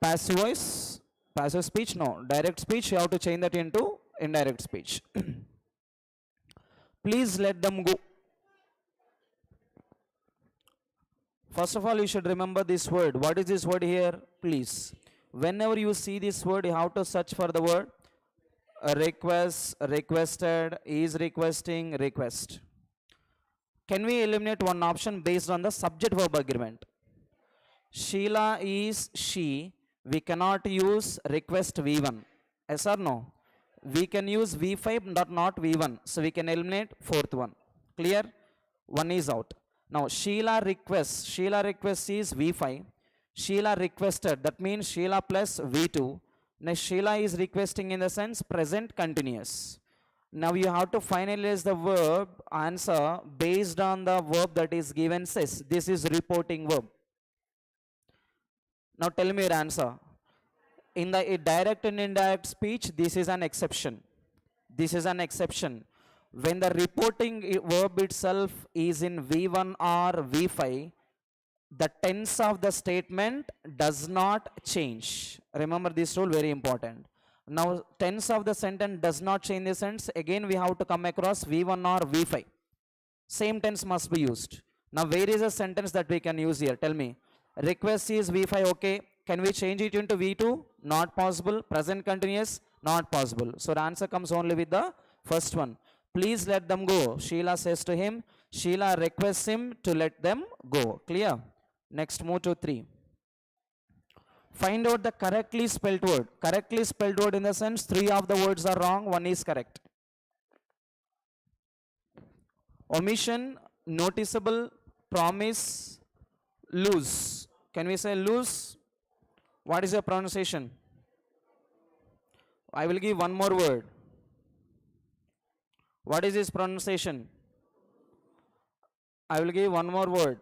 Passive voice, passive speech, no. Direct speech, you have to change that into indirect speech. Please let them go. First of all, you should remember this word. What is this word here? Please. Whenever you see this word, you have to search for the word request, requested, is requesting, request. Can we eliminate one option based on the subject verb agreement? Sheila is she. We cannot use request V1. Yes or no? We can use V5 but not V1. So we can eliminate fourth one. Clear? One is out. Now Sheila requests. Sheila requests is V5. Sheila requested. That means Sheila plus V2. Now Sheila is requesting in the sense present continuous. Now you have to finalize the verb answer based on the verb that is given says. This is reporting verb. Now tell me your answer. In the direct and indirect speech, this is an exception. This is an exception. When the reporting verb itself is in V1 or V5, the tense of the statement does not change. Remember this rule, very important. Now tense of the sentence does not change the sense. Again we have to come across V1 or V5. Same tense must be used. Now where is a sentence that we can use here? Tell me. Request is V5, okay. Can we change it into V2? Not possible. Present continuous? Not possible. So the answer comes only with the first one. Please let them go. Sheila says to him. Sheila requests him to let them go. Clear? Next, move to 3. Find out the correctly spelled word. Correctly spelled word in the sense 3 of the words are wrong, 1 is correct. Omission, noticeable, promise, lose. Can we say lose? What is your pronunciation? I will give one more word. What is his pronunciation? I will give one more word.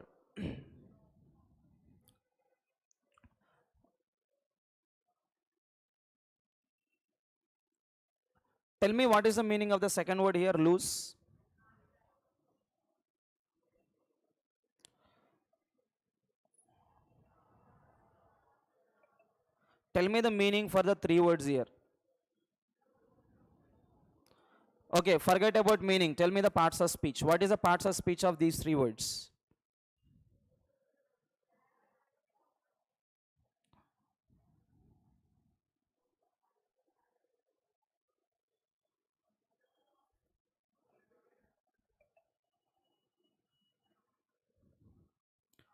Tell me what is the meaning of the second word here, lose? Tell me the meaning for the 3 words here. Okay, forget about meaning. Tell me the parts of speech. What is the parts of speech of these 3 words?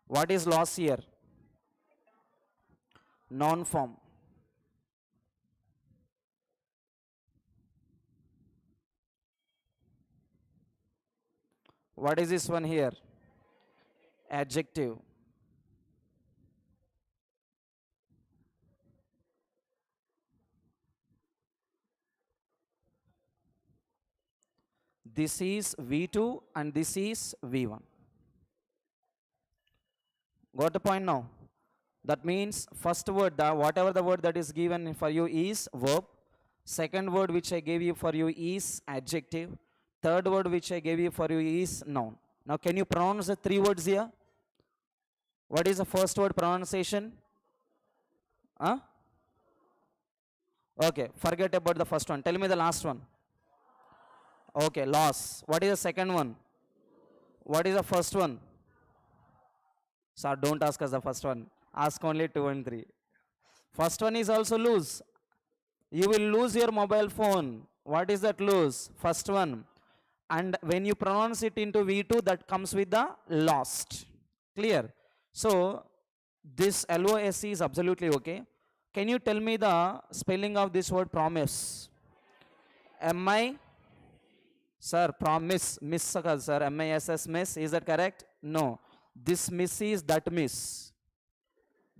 What is loss here? Noun form. What is this one here? Adjective. This is V2 and this is V1. Got the point now? That means first word, whatever the word that is given for you is verb. Second word which I gave you for you is adjective. Third word which I gave you for you is noun. Now can you pronounce the 3 words here? What is the first word pronunciation? Huh? Okay, forget about the first one. Tell me the last one. Okay, loss. What is the second one? What is the first one? Sir, don't ask us the first one. Ask only 2 and 3. First one is also lose. You will lose your mobile phone. What is that lose? First one. And when you pronounce it into V2, that comes with the lost. Clear? So, this LOS is absolutely okay. Can you tell me the spelling of this word promise? M-I? Sir, promise. Miss, sir. M-I-S-S, miss. Is that correct? No. This miss is that miss.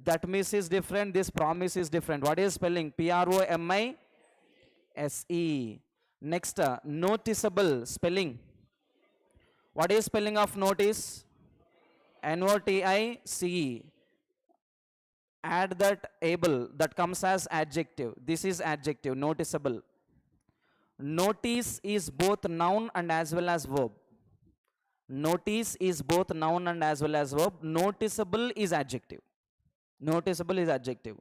That miss is different. This promise is different. What is spelling? P-R-O-M-I-S-E. Next, noticeable spelling. What is spelling of notice? N-O-T-I-C-E. Add that able, that comes as adjective. This is adjective, noticeable. Notice is both noun and as well as verb. Notice is both noun and as well as verb. Noticeable is adjective. Noticeable is adjective.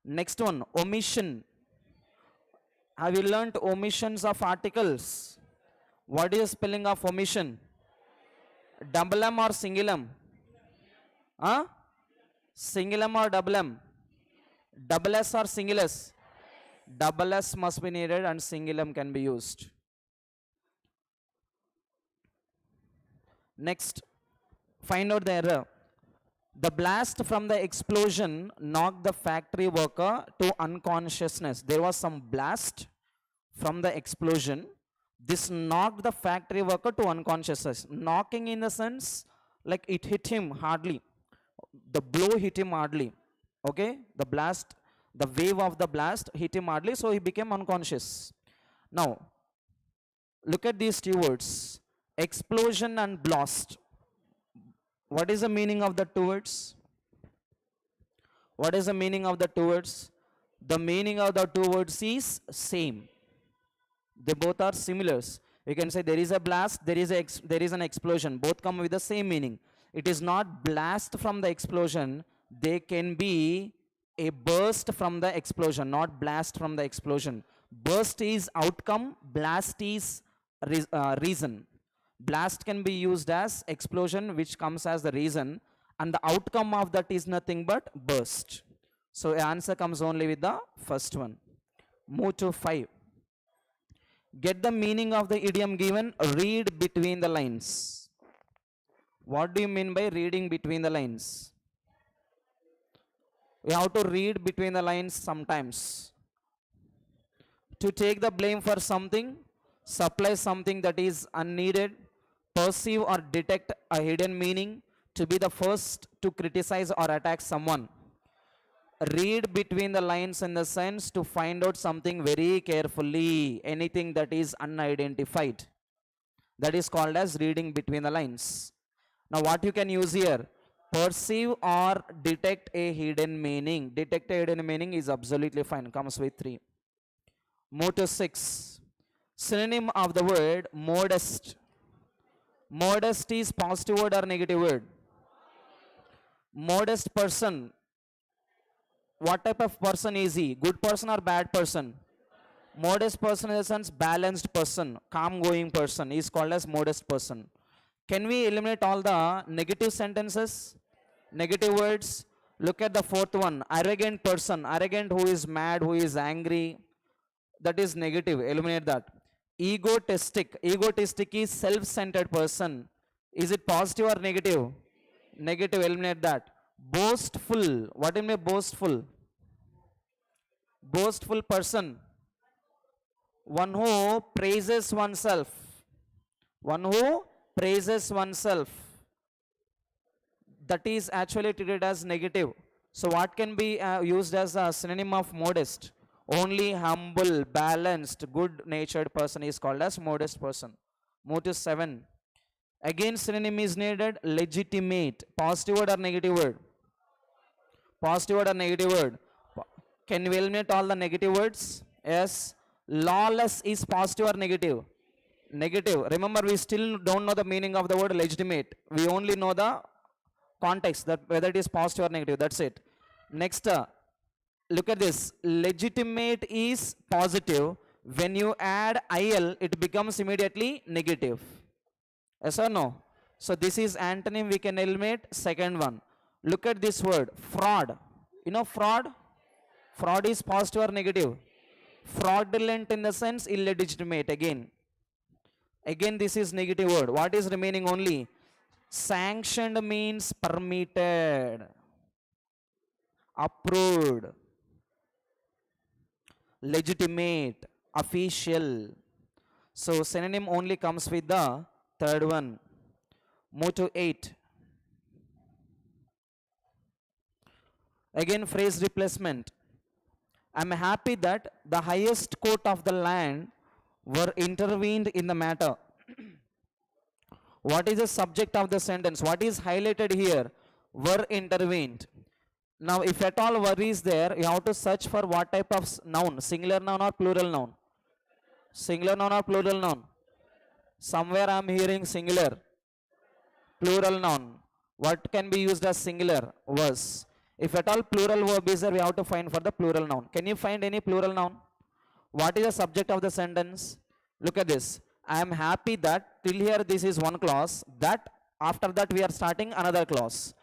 Next one, omission. Have you learnt omissions of articles? What is the spelling of omission? Double M or single M? Huh? Single M or double M? Double S or single S? Double S must be needed and single M can be used. Next, find out the error. The blast from the explosion knocked the factory worker to unconsciousness. There was some blast from the explosion. This knocked the factory worker to unconsciousness. Knocking in the sense, like it hit him hardly. The blow hit him hardly. Okay? The blast, the wave of the blast hit him hardly, so he became unconscious. Now, look at these two words. Explosion and blast. What is the meaning of the two words? What is the meaning of the two words? The meaning of the two words is same. They both are similars. You can say there is a blast, there is an explosion. Both come with the same meaning. It is not blast from the explosion. They can be a burst from the explosion, not blast from the explosion. Burst is outcome, blast is reason. Blast can be used as explosion, which comes as the reason, and the outcome of that is nothing but burst. So answer comes only with the first one. Move to 5. Get the meaning of the idiom given. Read between the lines. What do you mean by reading between the lines? We have to read between the lines sometimes. To take the blame for something, supply something that is unneeded, perceive or detect a hidden meaning, to be the first to criticize or attack someone. Read between the lines in the sense to find out something very carefully, anything that is unidentified. That is called as reading between the lines. Now what you can use here? Perceive or detect a hidden meaning. Detect a hidden meaning is absolutely fine, comes with 3. Move to 6. Synonym of the word modest. Modest is positive word or negative word? Modest person. What type of person is he? Good person or bad person? Modest person in the sense balanced person, calm going person is called as modest person. Can we eliminate all the negative sentences? Negative words? Look at the 4th one. Arrogant person. Arrogant who is mad, who is angry. That is negative. Eliminate that. Egotistic. Egotistic is self-centered person. Is it positive or negative? Negative. Eliminate that. Boastful. What do you mean boastful? Boastful person. One who praises oneself. One who praises oneself. That is actually treated as negative. So what can be used as a synonym of modest? Only humble, balanced, good-natured person is called as modest person. Move to 7. Again synonym is needed. Legitimate. Positive word or negative word? Positive word or negative word? Can we eliminate all the negative words? Yes. Lawless is positive or negative? Negative. Remember, we still don't know the meaning of the word legitimate. We only know the context, that whether it is positive or negative. That's it. Next, look at this. Legitimate is positive. When you add IL, it becomes immediately negative. Yes or no? So this is antonym. We can eliminate. Second one. Look at this word. Fraud. You know fraud? Fraud is positive or negative? Fraudulent in the sense illegitimate. Again this is negative word. What is remaining only? Sanctioned means permitted, approved, legitimate, official. So synonym only comes with the third one. Move to 8. Again phrase replacement. I am happy that the highest court of the land were intervened in the matter. What is the subject of the sentence? What is highlighted here? Were intervened. Now if at all were is there, you have to search for what type of noun. Singular noun or plural noun? Singular noun or plural noun? Somewhere I am hearing singular. Plural noun. What can be used as singular? Was. If at all plural verb is there, we have to find for the plural noun. Can you find any plural noun? What is the subject of the sentence? Look at this. I am happy that till here this is one clause. That after that we are starting another clause.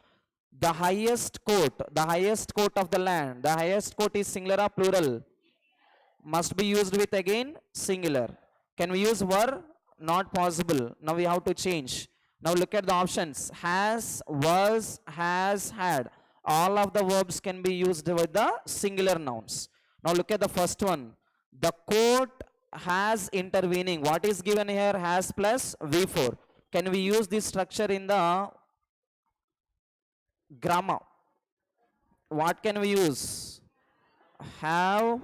The highest court of the land. The highest court is singular or plural? Must be used with again singular. Can we use were? Not possible. Now we have to change. Now look at the options. Has, was, has, had. All of the verbs can be used with the singular nouns. Now look at the first one. The court has intervening. What is given here? Has plus V4. Can we use this structure in the grammar? What can we use? Have,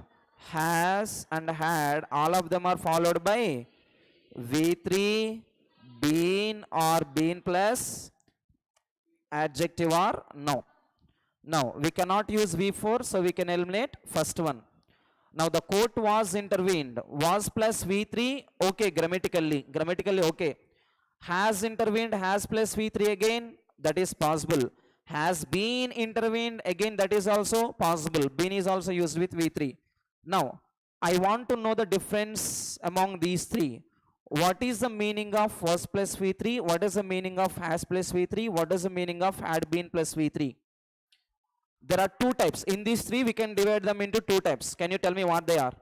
has and had, all of them are followed by V3, been or been plus adjective or no. Now we cannot use V4, so we can eliminate first one. Now the court was intervened. Was plus V3, okay, grammatically okay. Has intervened, has plus V3 again, that is possible. Has been intervened, again that is also possible. Been is also used with V3. Now I want to know the difference among these three. What is the meaning of was plus V3? What is the meaning of has plus V3? What is the meaning of had been plus V3? There are two types. In these three, we can divide them into two types. Can you tell me what they are?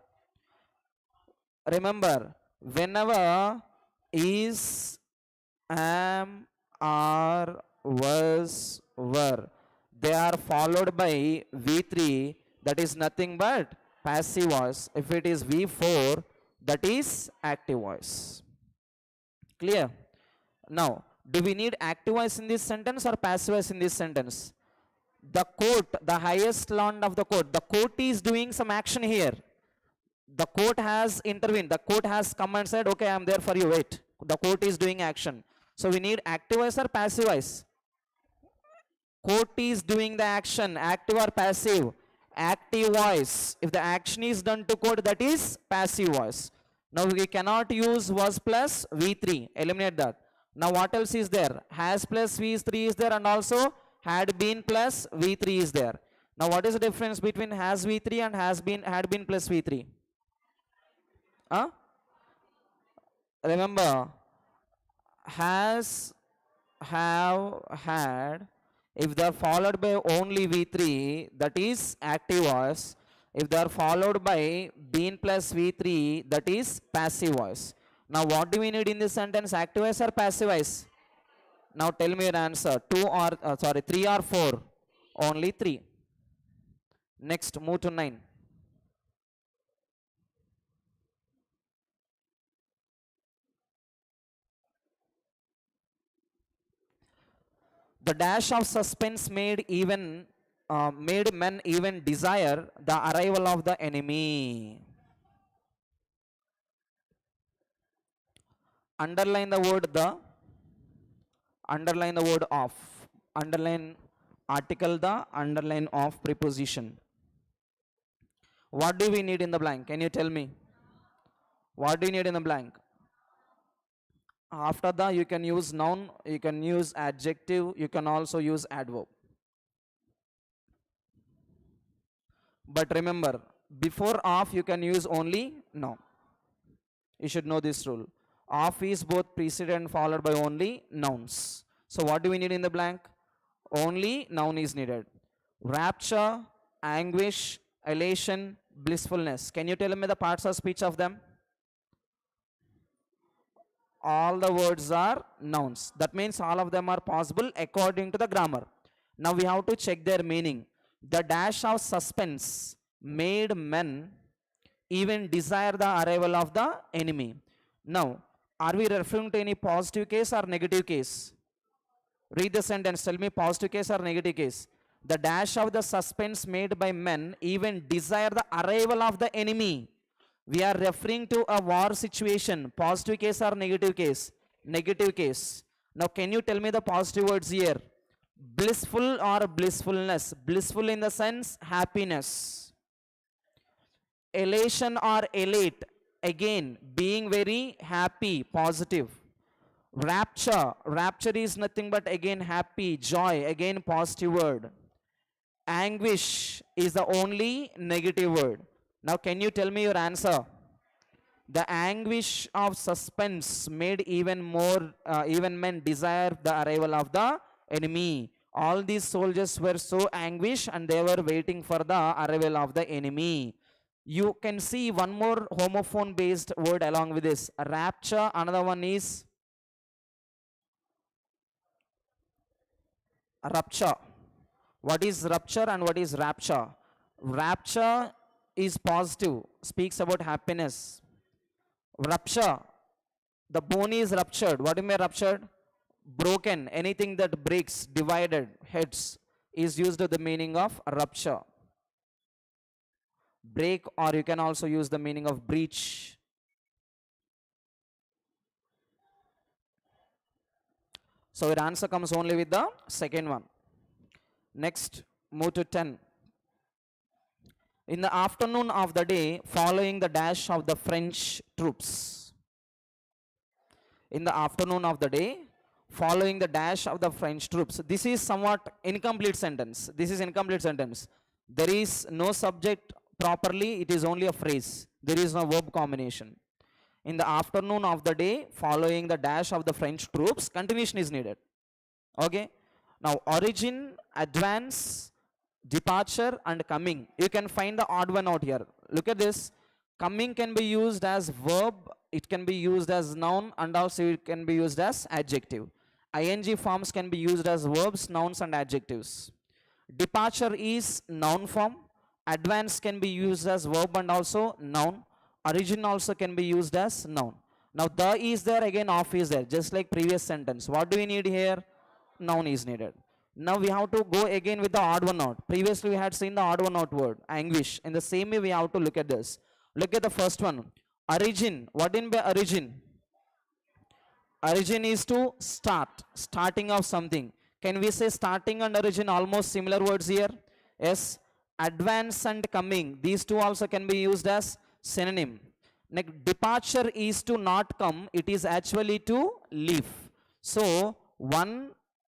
Remember, whenever is, am, are, was, were, they are followed by V3, that is nothing but passive voice. If it is V4, that is active voice. Clear? Now, do we need active voice in this sentence or passive voice in this sentence? The court, the highest land of the court. The court is doing some action here. The court has intervened. The court has come and said, okay, I am there for you, wait. The court is doing action. So we need active voice or passive voice? Court is doing the action, active or passive? Active voice. If the action is done to court, that is passive voice. Now we cannot use was plus V3. Eliminate that. Now what else is there? Has plus V3 is there, and also had been plus V3 is there. Now what is the difference between has V3 and had been plus V3? Huh? Remember, has, have, had, if they are followed by only V3, that is active voice. If they are followed by been plus V3, that is passive voice. Now what do we need in this sentence? Active voice or passive voice? Now tell me your answer. 3 or 4? Only 3. Next, move to 9. The dash of suspense made men even desire the arrival of the enemy. Underline the word the. Underline the word of. Underline article the. Underline of preposition. What do we need in the blank? Can you tell me? What do you need in the blank? After the, you can use noun, you can use adjective, you can also use adverb. But remember, before of you can use only noun. You should know this rule. Of is both preceded and followed by only nouns. So what do we need in the blank? Only noun is needed. Rapture, anguish, elation, blissfulness. Can you tell me the parts of speech of them? All the words are nouns. That means all of them are possible according to the grammar. Now we have to check their meaning. The dash of suspense made men even desire the arrival of the enemy. Now, are we referring to any positive case or negative case? Read the sentence. Tell me positive case or negative case. The dash of the suspense made by men even desire the arrival of the enemy. We are referring to a war situation. Positive case or negative case? Negative case. Now can you tell me the positive words here? Blissful or blissfulness? Blissful in the sense happiness. Elation or elate? Again, being very happy, positive. Rapture. Rapture is nothing but again happy, joy, again positive word. Anguish is the only negative word. Now can you tell me your answer? The anguish of suspense made even men desire the arrival of the enemy. All these soldiers were so anguished and they were waiting for the arrival of the enemy. You can see one more homophone based word along with this. Rapture, another one is rupture. What is rupture and what is rapture? Rapture is positive, speaks about happiness. Rupture, the bone is ruptured. What do you mean ruptured? Broken. Anything that breaks, divided, heads is used with the meaning of rupture. Break, or you can also use the meaning of breach. So your answer comes only with the second one. Next, move to 10. In the afternoon of the day following the dash of the French troops. In the afternoon of the day following the dash of the French troops. This is somewhat incomplete sentence. This is incomplete sentence. There is no subject properly. It is only a phrase. There is no verb combination. In the afternoon of the day following the dash of the French troops, continuation is needed. Okay. Now origin, advance, departure and coming. You can find the odd one out here. Look at this. Coming can be used as verb, it can be used as noun, and also it can be used as adjective. Ing forms can be used as verbs, nouns and adjectives. Departure is noun form. Advance can be used as verb and also noun. Origin also can be used as noun. Now the is there, again off is there, just like previous sentence. What do we need here? Noun is needed. Now we have to go again with the odd one out. Previously we had seen the odd one out word, anguish. In the same way we have to look at this. Look at the first one. Origin. What in by origin? Origin is to start, starting of something. Can we say starting and origin almost similar words here? Yes. Advance and coming. These two also can be used as synonym. Next, departure is to not come. It is actually to leave. So 1,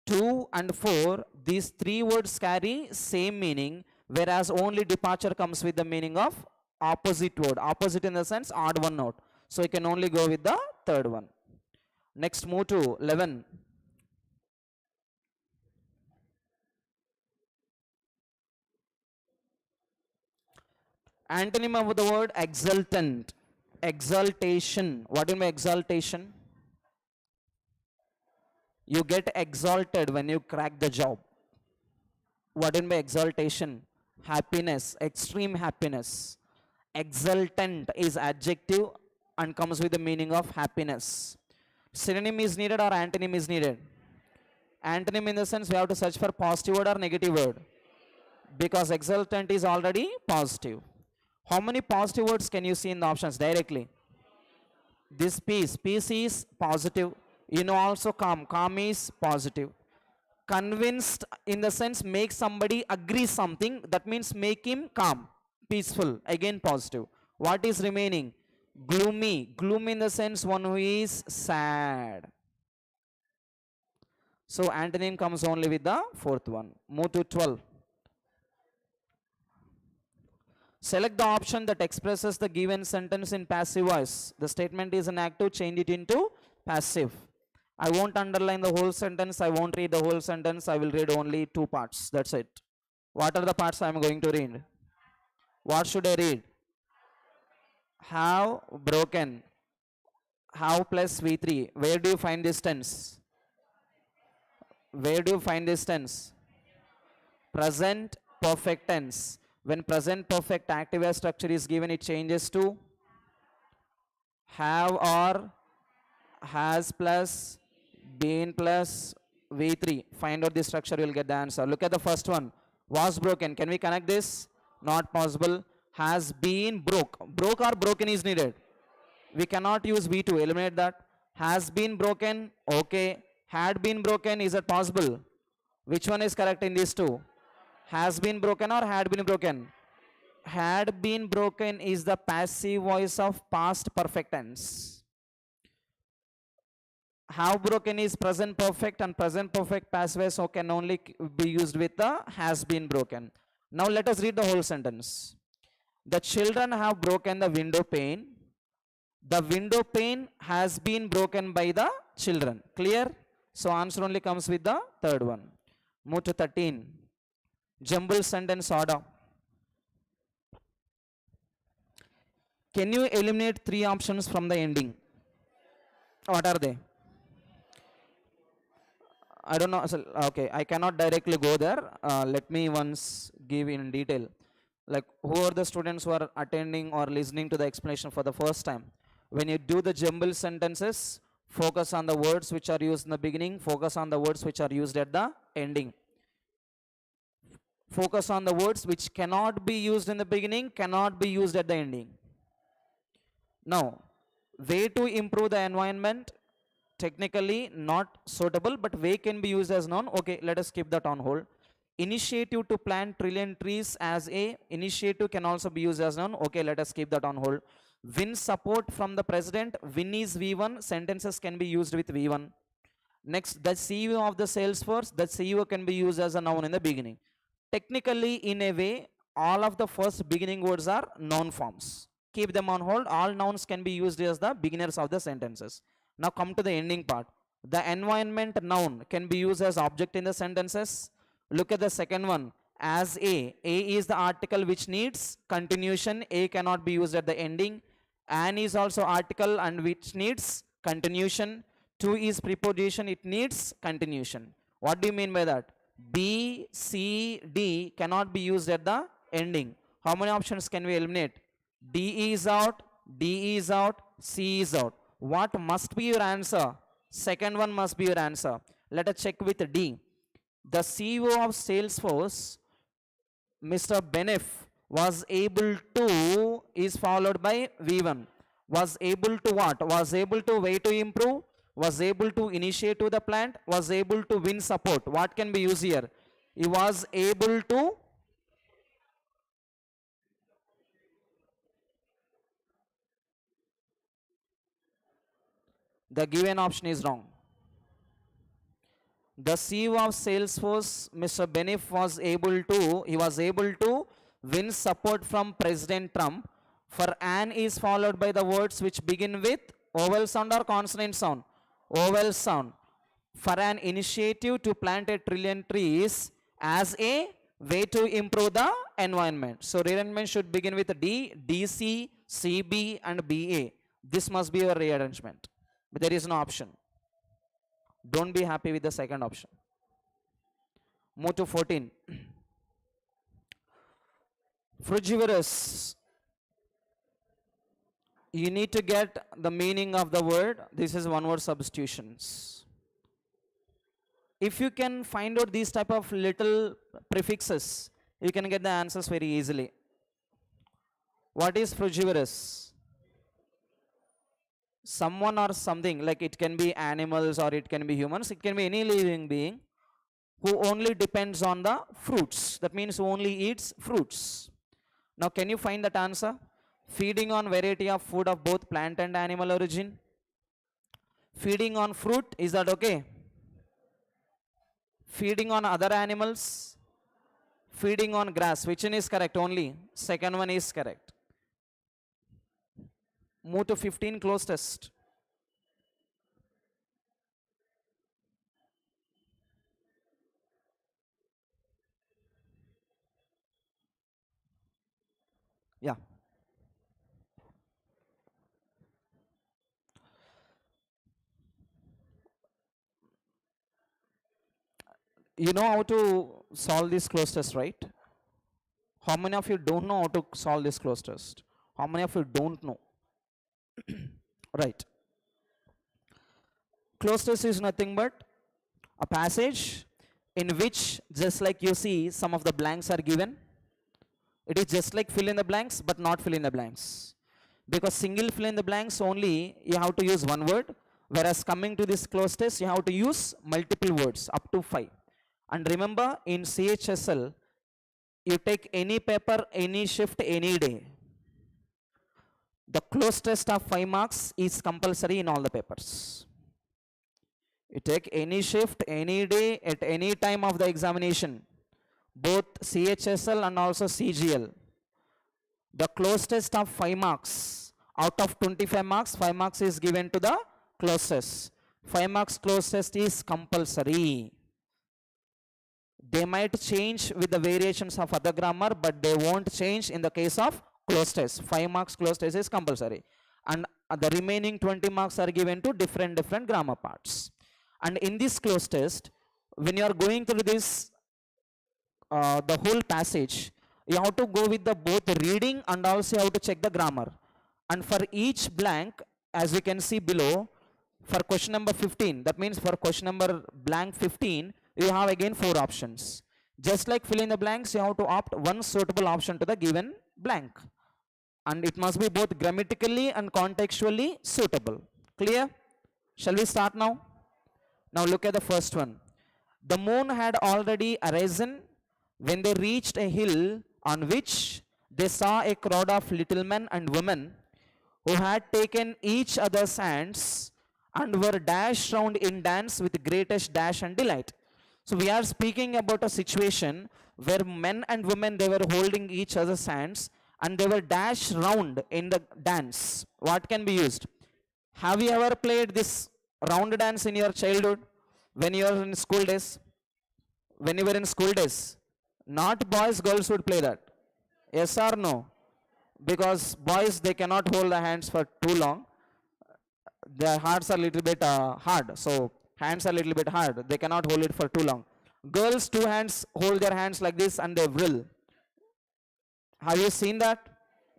2 and 4, these three words carry same meaning, whereas only departure comes with the meaning of opposite word. Opposite in the sense odd one out. So you can only go with the third one. Next, move to 11. Antonym of the word exultant. Exaltation. What do you mean exaltation? You get exalted when you crack the job. What do you mean exaltation? Happiness, extreme happiness. Exultant is adjective and comes with the meaning of happiness. Synonym is needed or antonym is needed? Antonym in the sense we have to search for positive word or negative word, because exultant is already positive. How many positive words can you see in the options directly? This peace is positive. You know also calm is positive. Convinced in the sense make somebody agree something, that means make him calm, peaceful, again positive. What is remaining? Gloomy in the sense one who is sad. So antonym comes only with the fourth one. Move to 12. Select the option that expresses the given sentence in passive voice. The statement is an active, change it into passive. I won't underline the whole sentence, I won't read the whole sentence, I will read only two parts, that's it. What are the parts I am going to read? What should I read? Have broken. Have plus V3. Where do you find this tense? Where do you find this tense? Present perfect tense. When present perfect active as structure is given, it changes to have or has plus been plus V3. Find out the structure, you will get the answer. Look at the first one. Was broken. Can we connect this? Not possible. Has been broke. Broke or broken is needed. We cannot use V2. Eliminate that. Has been broken. Okay. Had been broken. Is it possible? Which one is correct in these two? Has been broken or had been broken? Had been broken is the passive voice of past perfect tense. Have broken is present perfect, and present perfect passive voice so can only be used with the has been broken. Now let us read the whole sentence. The children have broken the window pane. The window pane has been broken by the children. Clear? So answer only comes with the third one. Move to 13. Jumble sentence order. Can you eliminate three options from the ending? What are they? I don't know. So, okay, I cannot directly go there. Let me once give in detail. Like, who are the students who are attending or listening to the explanation for the first time? When you do the jumble sentences, focus on the words which are used in the beginning, focus on the words which are used at the ending. Focus on the words which cannot be used in the beginning, cannot be used at the ending. Now, way to improve the environment, technically not suitable, but way can be used as noun. Okay, let us keep that on hold. Initiative to plant trillion trees as a initiative can also be used as noun. Okay, let us keep that on hold. Win support from the president. Win is V1. Sentences can be used with V1. Next, the CEO of the Salesforce. The CEO can be used as a noun in the beginning. Technically, in a way, all of the first beginning words are noun forms. Keep them on hold. All nouns can be used as the beginners of the sentences. Now come to the ending part. The environment noun can be used as object in the sentences. Look at the second one. As A. A is the article which needs continuation. A cannot be used at the ending. An is also article and which needs continuation. To is preposition. It needs continuation. What do you mean by that? B, C, D cannot be used at the ending. How many options can we eliminate? D is out, D is out, C is out. What must be your answer? Second one must be your answer. Let us check with D. The CEO of Salesforce, Mr. Benef, was able to is followed by V1. Was able to what? Was able to way to improve, was able to initiate to the plant, was able to win support. What can be used here? He was able to the given option is wrong. The CEO of Salesforce, Mr. Benef, was able to win support from President Trump. For an is followed by the words which begin with vowel sound or consonant sound. Vowel sound. For an initiative to plant a trillion trees as a way to improve the environment. So rearrangement should begin with D, DC, CB and BA. This must be your rearrangement. But there is no option. Don't be happy with the second option. Move to 14. Frugivorous. You need to get the meaning of the word. This is one word substitutions. If you can find out these type of little prefixes, you can get the answers very easily. What is frugivorous? Someone or something, like it can be animals or it can be humans, it can be any living being who only depends on the fruits. That means who only eats fruits. Now can you find that answer? Feeding on variety of food of both plant and animal origin. Feeding on fruit, is that okay? Feeding on other animals. Feeding on grass, which one is correct? Only second one is correct. Move to 15, close test. Yeah. You know how to solve this close test, right? How many of you don't know how to solve this close test? How many of you don't know? Right. Close test is nothing but a passage in which, just like you see, some of the blanks are given. It is just like fill in the blanks, but not fill in the blanks. Because single fill in the blanks only, you have to use one word. Whereas coming to this close test, you have to use multiple words, up to 5. And remember, in CHSL, you take any paper, any shift, any day. The close test of 5 marks is compulsory in all the papers. You take any shift, any day, at any time of the examination, both CHSL and also CGL. The close test of 5 marks, out of 25 marks, 5 marks is given to the close test. 5 marks close test is compulsory. They might change with the variations of other grammar, but they won't change in the case of close test. 5 marks close test is compulsory. And the remaining 20 marks are given to different grammar parts. And in this close test, when you are going through this, the whole passage, you have to go with the both reading and also you have to check the grammar. And for each blank, as you can see below, for question number 15, that means for question number blank 15, you have again 4 options. Just like fill in the blanks, you have to opt one suitable option to the given blank. And it must be both grammatically and contextually suitable. Clear? Shall we start now? Now look at the first one. The moon had already arisen when they reached a hill on which they saw a crowd of little men and women who had taken each other's hands and were dashed round in dance with greatest dash and delight. So we are speaking about a situation where men and women, they were holding each other's hands and they were dashed round in the dance. What can be used? Have you ever played this round dance in your childhood when you were in school days? When you were in school days, not boys, girls would play that. Yes or no? Because boys, they cannot hold the hands for too long. Their hearts are a little bit hard. So hands are a little bit hard. They cannot hold it for too long. Girls, 2 hands, hold their hands like this and they will. Have you seen that?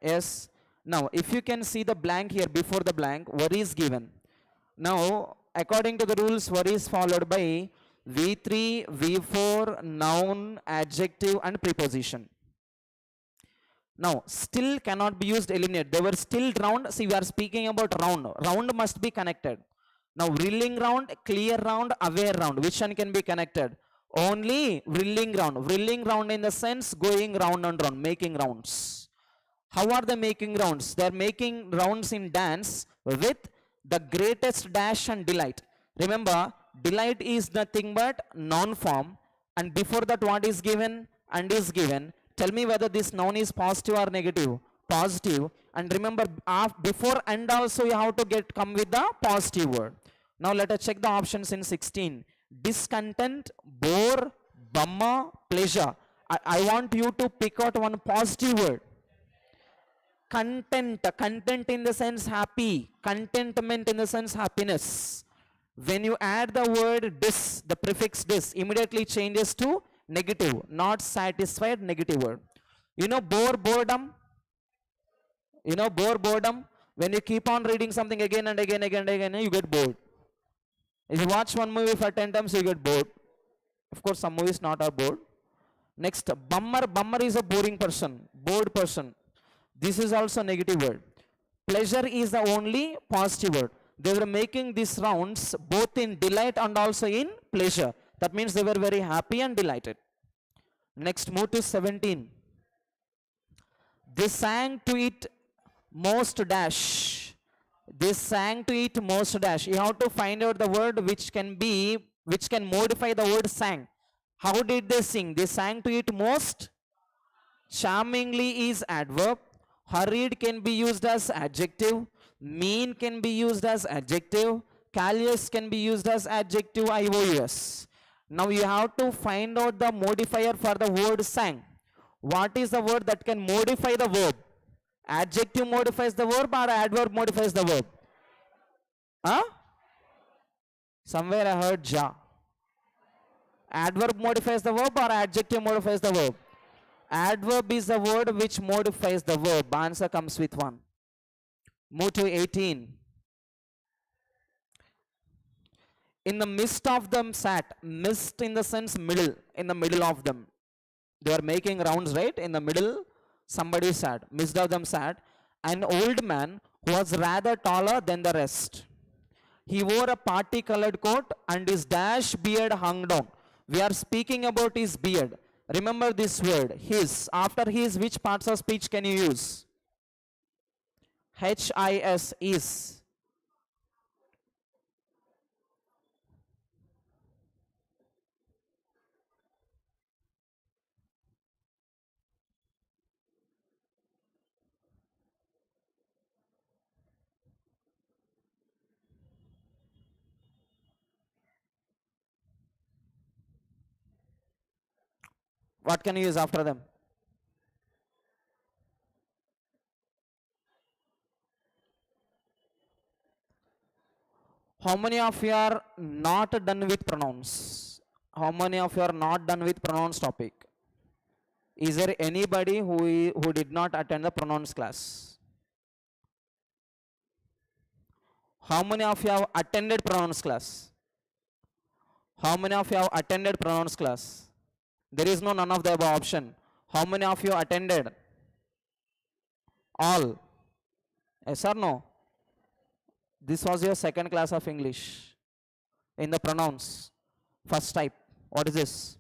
Yes. Now, if you can see the blank here before the blank, what is given? Now, according to the rules, what is followed by V3, V4, noun, adjective and preposition. Now, still cannot be used eliminate. They were still round. See, we are speaking about round. Round must be connected. Now, wrilling round, clear round, aware round. Which one can be connected? Only wrilling round. Wrilling round in the sense going round and round, making rounds. How are they making rounds? They are making rounds in dance with the greatest dash and delight. Remember, delight is nothing but noun form. And before that, what is given? And is given. Tell me whether this noun is positive or negative. Positive. And remember, before and also you have to come with the positive word. Now let us check the options in 16. Discontent, bore, bummer, pleasure. I want you to pick out one positive word. Content. Content in the sense happy. Contentment in the sense happiness. When you add the word dis, the prefix dis, immediately changes to negative. Not satisfied, negative word. You know bore, boredom? You know bore, boredom? When you keep on reading something again and again, you get bored. If you watch one movie for 10 times, you get bored. Of course, some movies not are bored. Next, bummer. Bummer is a boring person, bored person. This is also a negative word. Pleasure is the only positive word. They were making these rounds both in delight and also in pleasure. That means they were very happy and delighted. Next, move to 17. They sang to it most dash. They sang to it most dash. You have to find out the word which can modify the word sang. How did they sing? They sang to it most. Charmingly is adverb. Hurried can be used as adjective. Mean can be used as adjective. Callous can be used as adjective IOUS. Now you have to find out the modifier for the word sang. What is the word that can modify the verb? Adjective modifies the verb or adverb modifies the verb? Huh? Somewhere I heard ja. Adverb modifies the verb or adjective modifies the verb? Adverb is the word which modifies the verb. Answer comes with 1. Move to 18. In the midst of them sat. Midst in the sense middle. In the middle of them. They are making rounds, right? In the middle, somebody sat. Midst of them sat an old man who was rather taller than the rest. He wore a party-colored coat and his dash beard hung down. We are speaking about his beard. Remember this word, his. After his, which parts of speech can you use? H-I-S, is. What can you use after them? How many of you are not done with pronouns? How many of you are not done with pronouns topic? Is there anybody who did not attend the pronouns class? How many of you have attended pronouns class? How many of you have attended pronouns class? There is no none of the above option. How many of you attended? All. Yes or no? This was your second class of English in the pronouns. First type. What is this?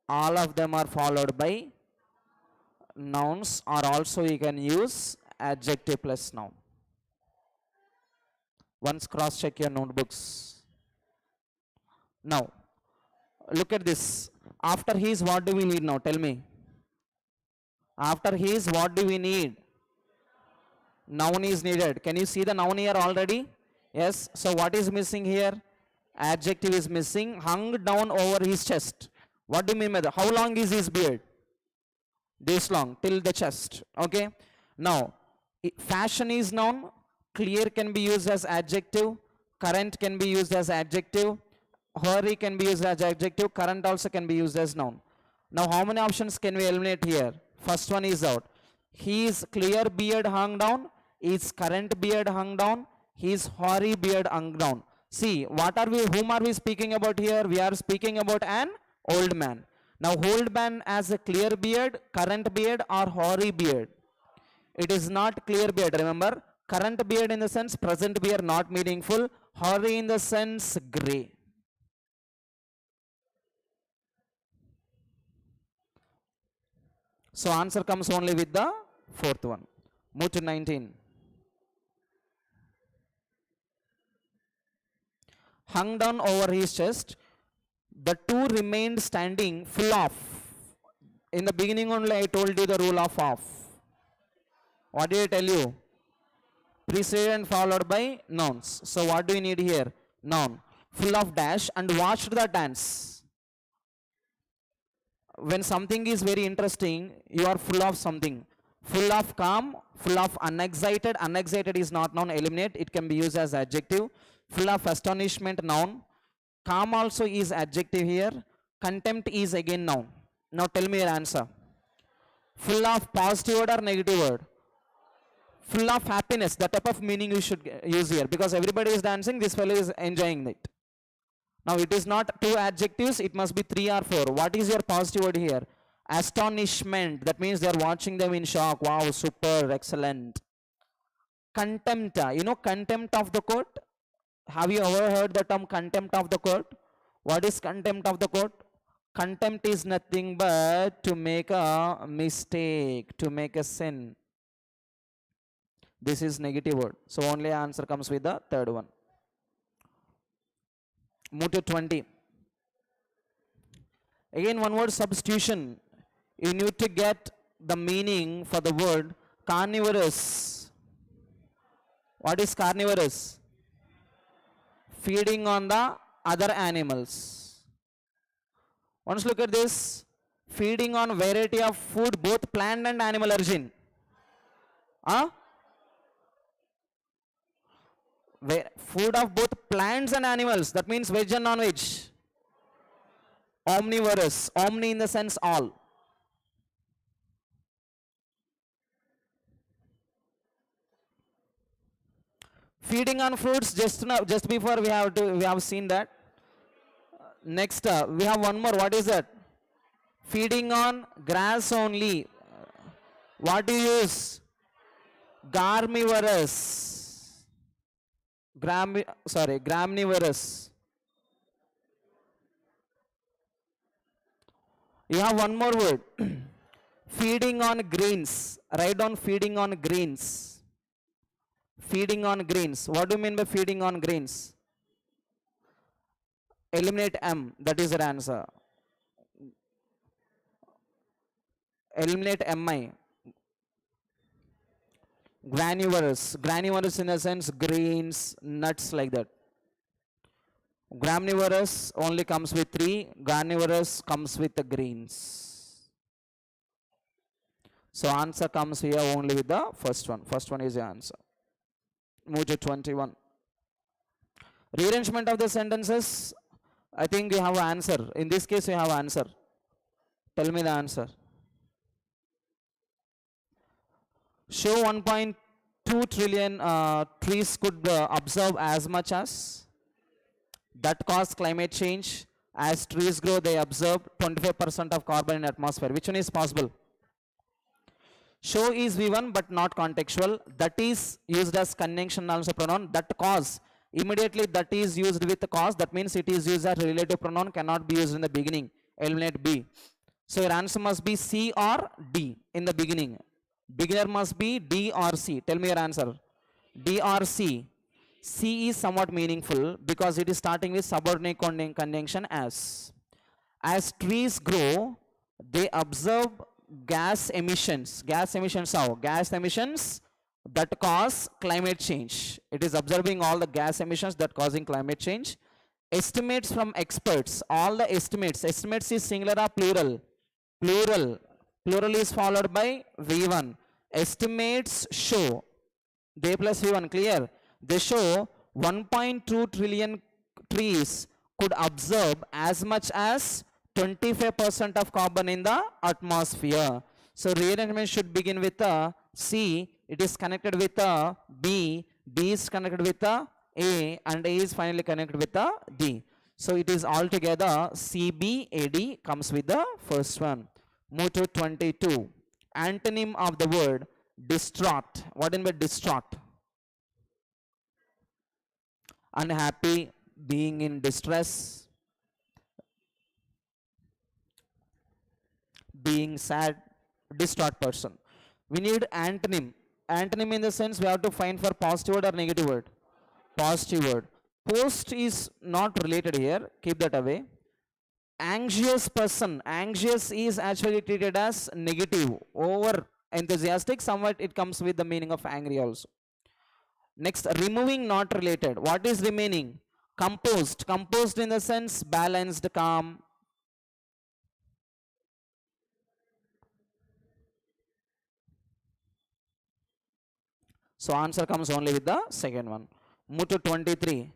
All of them are followed by nouns, or also you can use adjective plus noun. Once cross check your notebooks. Now, look at this. After his, what do we need now? Tell me. After his, what do we need? Noun is needed. Can you see the noun here already? Yes. So what is missing here? Adjective is missing. Hung down over his chest. What do you mean by that? How long is his beard? This long, till the chest. Okay. Now, fashion is noun. Clear can be used as adjective. Current can be used as adjective. Hurry can be used as adjective. Current also can be used as noun. Now, how many options can we eliminate here? First one is out. His clear beard hung down. His current beard hung down. His hoary beard hung down. See, whom are we speaking about here? We are speaking about an old man. Now, old man as a clear beard, current beard, or hoary beard? It is not clear beard, remember. Current beard in the sense present beard, not meaningful. Hoary in the sense gray. So answer comes only with the fourth one. Move to 19. Hung down over his chest, the two remained standing full of. In the beginning only I told you the rule of off. What did I tell you? Preceded followed by nouns. So what do you need here? Noun. Full of dash and watched the dance. When something is very interesting, you are full of something. Full of calm, full of unexcited. Unexcited is not noun, eliminate. It can be used as adjective. Full of astonishment, noun. Calm also is adjective here. Contempt is again noun. Now tell me your answer. Full of positive word or negative word? Full of happiness. The type of meaning you should use here. Because everybody is dancing, this fellow is enjoying it. Now it is not two adjectives, it must be 3 or 4. What is your positive word here? Astonishment. That means they are watching them in shock. Wow, super, excellent. Contempt. You know contempt of the court? Have you ever heard the term contempt of the court? What is contempt of the court? Contempt is nothing but to make a mistake, to make a sin. This is negative word. So only answer comes with the third one. Move to 20. Again one word substitution. You need to get the meaning for the word carnivorous. What is carnivorous? Feeding on the other animals. Once look at this. Feeding on variety of food, both plant and animal origin. Huh? Food of both plants and animals. That means veg and non-veg. Omnivorous. Omni in the sense all. Feeding on fruits. Just before we have seen that. Next, we have one more. What is that? Feeding on grass only. What do you use? Garmivorous. Gramnivorous. You have one more word. Feeding on greens. Write down feeding on greens. Feeding on greens. What do you mean by feeding on greens? Eliminate M. That is your answer. Eliminate MI. Granivorous. Granivorous in the sense greens, nuts like that. Graminivorous only comes with 3. Carnivorous comes with the greens. So answer comes here only with the first one. First one is the answer. Move to 21. Rearrangement of the sentences. I think you have an answer. In this case, you have an answer. Tell me the answer. Show 1.2 trillion trees could observe as much as that cause climate change. As trees grow, they absorb 25% of carbon in atmosphere. Which one is possible? Show is V1 but not contextual. That is used as conjunction also pronoun. That cause, immediately that is used with the cause. That means it is used as relative pronoun, cannot be used in the beginning. Eliminate B. So your answer must be C or D in the beginning. Beginner must be D or C. Tell me your answer. D or C. C is somewhat meaningful because it is starting with subordinate conjunction as. As trees grow, they absorb gas emissions. Gas emissions how? Gas emissions that cause climate change. It is observing all the gas emissions that causing climate change. Estimates from experts. All the estimates. Estimates is singular or plural? Plural. Plural is followed by V1. Estimates show. They plus V1, clear? They show 1.2 trillion trees could absorb as much as 25% of carbon in the atmosphere. So rearrangement should begin with a C. It is connected with a B. B is connected with a A, and A is finally connected with a D. So it is altogether CBAD comes with the first one. Move to 22. Antonym of the word distraught. What in by distraught? Unhappy, being in distress, being sad, distraught person. We need antonym. Antonym in the sense we have to find for positive word or negative word. Positive word. Post is not related here. Keep that away. Anxious person. Anxious is actually treated as negative. Over enthusiastic. Somewhat it comes with the meaning of angry also. Next, removing not related. What is remaining? Composed. Composed in the sense balanced, calm. So answer comes only with the second one. Move to 23.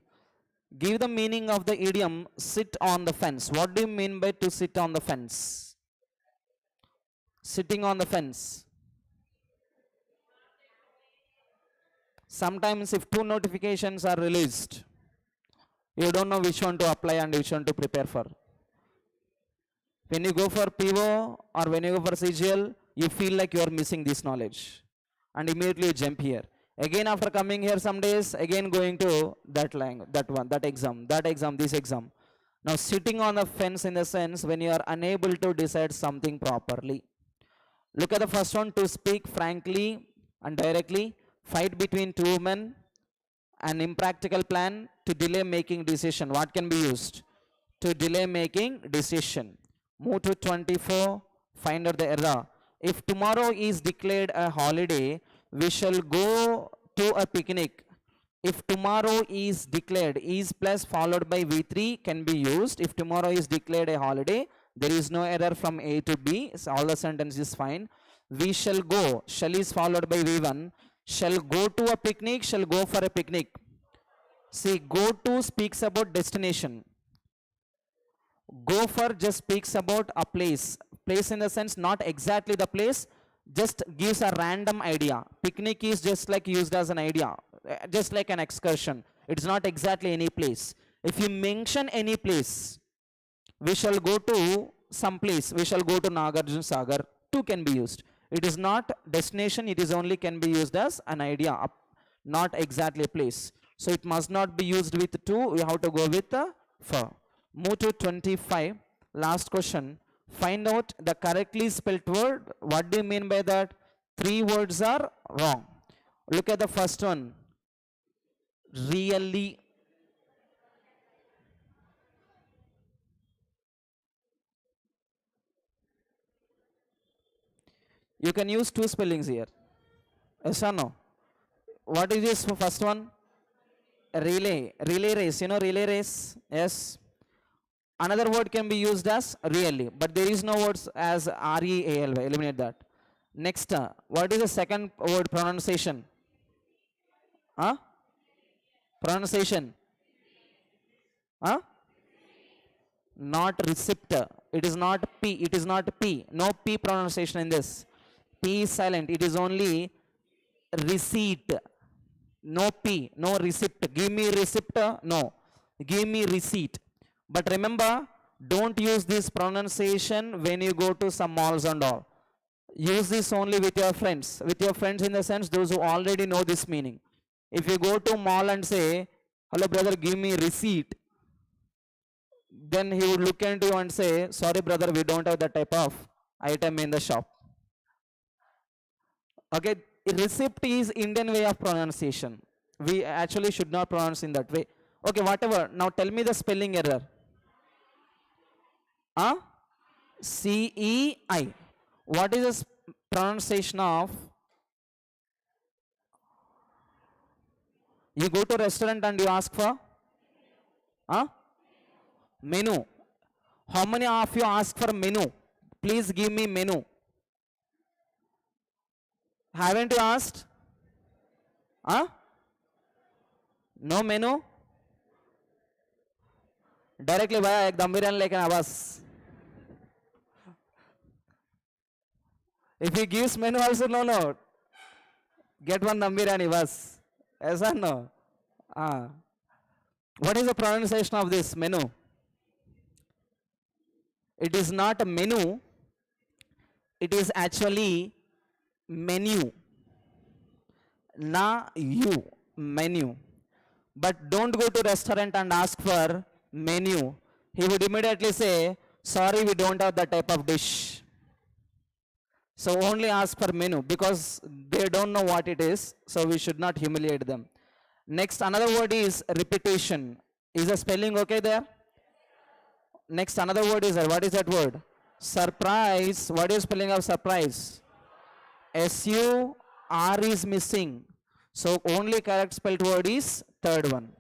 Give the meaning of the idiom sit on the fence. What do you mean by to sit on the fence? Sitting on the fence. Sometimes if two notifications are released, you don't know which one to apply and which one to prepare for. When you go for PO or when you go for CGL, you feel like you are missing this knowledge. And immediately you jump here. Again after coming here some days, again going to that line, that one, that exam, this exam. Now sitting on the fence in the sense when you are unable to decide something properly. Look at the first one, to speak frankly and directly, fight between two men, an impractical plan, to delay making decision. What can be used? To delay making decision. Move to 24, find out the error. If tomorrow is declared a holiday, we shall go to a picnic. If tomorrow is declared, is plus followed by V3 can be used. If tomorrow is declared a holiday, there is no error from A to B. So all the sentence is fine. We shall go. Shall is followed by V1. Shall go to a picnic, shall go for a picnic. See, go to speaks about destination. Go for just speaks about a place. Place in the sense not exactly the place, just gives a random idea. Picnic is just like used as an idea, just like an excursion. It's not exactly any place. If you mention any place, we shall go to some place. We shall go to Nagarjuna Sagar. Two can be used. It is not destination. It is only can be used as an idea, not exactly a place. So it must not be used with two. We have to go with the for. Move to 25. Last question. Find out the correctly spelled word. What do you mean by that? 3 words are wrong. Look at the first one. Really. You can use 2 spellings here. Yes or no? What is this first one? Relay race, you know relay race? Yes. Another word can be used as really, but there is no words as R-E-A-L-Y. Eliminate that. Next, what is the second word pronunciation? Huh? Pronunciation? Huh? Not receptor. It is not P. It is not P. No P pronunciation in this. P is silent. It is only receipt. No P. No receipt. Give me receipt. No. Give me receipt. But remember, don't use this pronunciation when you go to some malls and all. Use this only with your friends. With your friends in the sense those who already know this meaning. If you go to mall and say, hello brother, give me receipt, then he would look into you and say, sorry brother, we don't have that type of item in the shop. Okay, receipt is Indian way of pronunciation. We actually should not pronounce in that way. Okay, whatever. Now tell me the spelling error. C-E-I. What is the pronunciation of? You go to restaurant and you ask for? Menu. How many of you ask for menu? Please give me menu. Haven't you asked? No menu? Directly via ek dum biryani lekin bas. If he gives menu also, no. Get one dum biryani bas. Aisa no? What is the pronunciation of this menu? It is not a menu. It is actually menu. Na you. Menu. But don't go to restaurant and ask for menu. He would immediately say, sorry, we don't have that type of dish. So only ask for menu because they don't know what it is. So we should not humiliate them. Next, another word is repetition. Is the spelling okay there? Next, another word is there. What is that word? Surprise. What is spelling of surprise? S-U-R is missing. So only correct spelled word is third one.